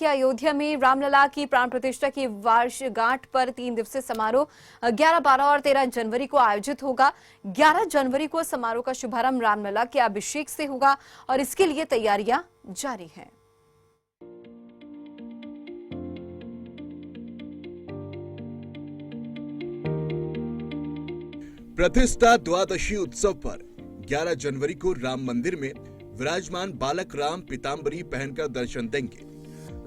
कि अयोध्या में रामलला की प्राण प्रतिष्ठा की वर्षगांठ पर 3 दिवसीय समारोह 11, 12 और 13 जनवरी को आयोजित होगा। 11 जनवरी को समारोह का शुभारंभ रामलला के अभिषेक से होगा और इसके लिए तैयारियां जारी हैं। प्रतिष्ठा द्वादशी उत्सव पर 11 जनवरी को राम मंदिर में विराजमान बालक राम पीतांबरी पहनकर दर्शन देंगे।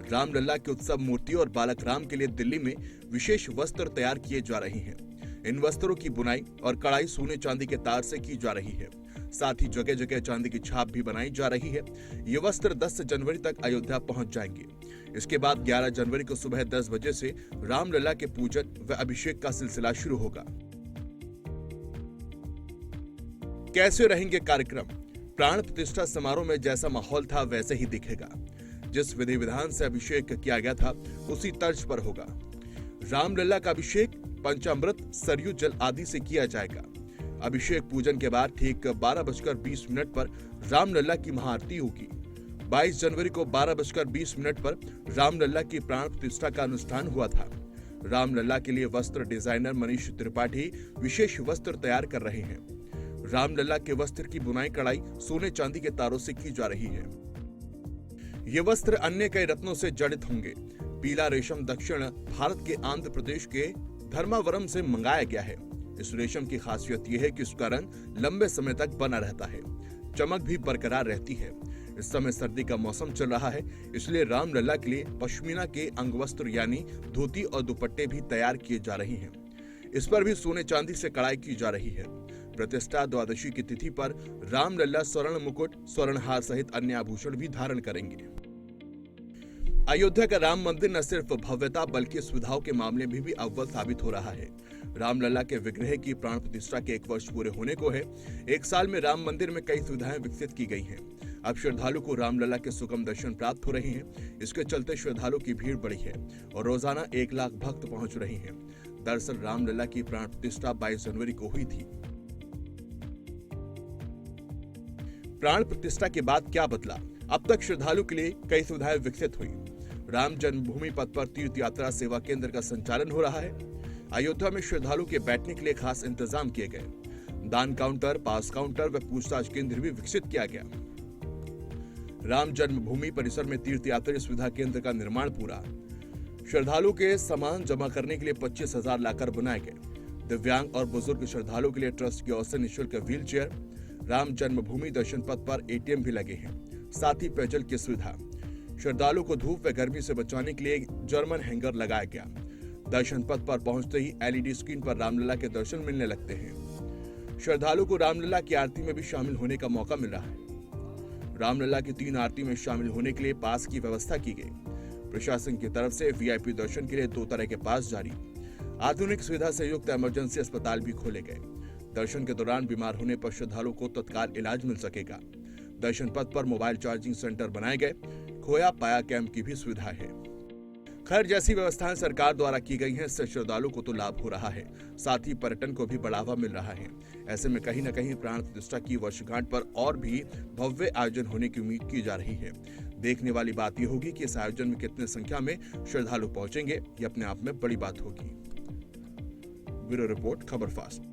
रामलला के उत्सव मूर्ति और बालक राम के लिए दिल्ली में विशेष वस्त्र तैयार किए जा रहे हैं। इन वस्त्रों की बुनाई और कढ़ाई सोने चांदी के तार से की जा रही है। साथ ही जगह जगह चांदी की छाप भी बनाई जा रही है। ये वस्त्र 10 जनवरी तक अयोध्या पहुंच जाएंगे। इसके बाद 11 जनवरी को सुबह 10 बजे से रामलला के पूजन व अभिषेक का सिलसिला शुरू होगा। कैसे रहेंगे कार्यक्रम? प्राण प्रतिष्ठा समारोह में जैसा माहौल था वैसे ही दिखेगा। जिस विधि विधान से अभिषेक किया गया था उसी तर्ज पर होगा। रामलला का अभिषेक पंचामृत, सरयू जल आदि से किया जाएगा। अभिषेक पूजन के बाद ठीक 12:20 पर रामलला की महाआरती होगी। 22 जनवरी को 12:20 पर रामलला की प्राण प्रतिष्ठा का अनुष्ठान हुआ था। रामलला के लिए वस्त्र डिजाइनर मनीष त्रिपाठी विशेष वस्त्र तैयार कर रहे हैं। रामलला के वस्त्र की बुनाई कढ़ाई सोने चांदी के तारों से की जा रही है। ये वस्त्र अन्य कई रत्नों से जड़ित होंगे। पीला रेशम दक्षिण भारत के आंध्र प्रदेश के धर्मावरम से मंगाया गया है। इस रेशम की खासियत यह है कि इसका रंग लंबे समय तक बना रहता है, चमक भी बरकरार रहती है। इस समय सर्दी का मौसम चल रहा है, इसलिए रामलला के लिए पश्मीना के अंगवस्त्र यानी धोती और दुपट्टे भी तैयार किए जा रहे हैं। इस पर भी सोने चांदी से कढ़ाई की जा रही है। प्रतिष्ठा द्वादशी की तिथि पर रामलला स्वर्ण मुकुट, स्वर्ण हार सहित अन्य आभूषण भी धारण करेंगे। अयोध्या का राम मंदिर न सिर्फ भव्यता बल्कि सुविधाओं के मामले में भी अव्वल साबित हो रहा है। रामलला के विग्रह की प्राण प्रतिष्ठा के 1 वर्ष पूरे होने को है। 1 साल में राम मंदिर में कई सुविधाएं विकसित की गई हैं। अब श्रद्धालु को रामलला के सुगम दर्शन प्राप्त हो रहे हैं। इसके चलते श्रद्धालु की भीड़ बढ़ी है और रोजाना 1 लाख भक्त पहुंच रहे हैं। दरअसल रामलला की प्राण प्रतिष्ठा 22 जनवरी को हुई थी। प्राण प्रतिष्ठा के बाद क्या बदला? अब तक श्रद्धालु के लिए कई सुविधाएं विकसित हुई। राम जन्मभूमि पथ पर तीर्थ यात्रा सेवा केंद्र का संचालन हो रहा है। अयोध्या में श्रद्धालु के बैठने के लिए खास इंतजाम किए गए। दान काउंटर, पास काउंटर व पूछताछ केंद्र भी विकसित किया गया। राम जन्मभूमि परिसर में तीर्थ यात्री सुविधा केंद्र का निर्माण पूरा। श्रद्धालु के सामान जमा करने के लिए 25,000 लाकर बनाए गए। दिव्यांग और बुजुर्ग श्रद्धालु के लिए ट्रस्ट की ओर से निःशुल्क व्हील चेयर। राम जन्मभूमि दर्शन पथ पर एटीएम भी लगे हैं, साथ ही पेयजल की सुविधा। श्रद्धालु को धूप व गर्मी से बचाने के लिए जर्मन हैंगर लगाया गया। दर्शन पथ पर पहुंचते ही एलईडी स्क्रीन पर रामलला के दर्शन मिलने लगते हैं। श्रद्धालु को रामलला की आरती में भी शामिल होने का मौका मिल रहा है। रामलला की 3 आरती में शामिल होने के लिए पास की व्यवस्था की गई। प्रशासन की तरफ से वीआईपी दर्शन के लिए 2 तरह के पास जारी। आधुनिक सुविधा से युक्त इमरजेंसी अस्पताल भी खोले गए। दर्शन के दौरान बीमार होने पर श्रद्धालु को तत्काल इलाज मिल सकेगा। दर्शन पथ पर मोबाइल चार्जिंग सेंटर बनाए गए। खोया पाया कैंप की भी सुविधा है। खैर, जैसी व्यवस्थाएं सरकार द्वारा की गई हैं, इससे श्रद्धालु को तो लाभ हो रहा है, साथ ही पर्यटन को भी बढ़ावा मिल रहा है। ऐसे में कहीं न कहीं प्राण प्रतिष्ठा की वर्षगांठ पर और भी भव्य आयोजन होने की उम्मीद की जा रही है। देखने वाली बात यह होगी कि इस आयोजन में कितने संख्या में श्रद्धालु पहुंचेंगे, ये अपने आप में बड़ी बात होगी। ब्यूरो रिपोर्ट, खबर फास्ट।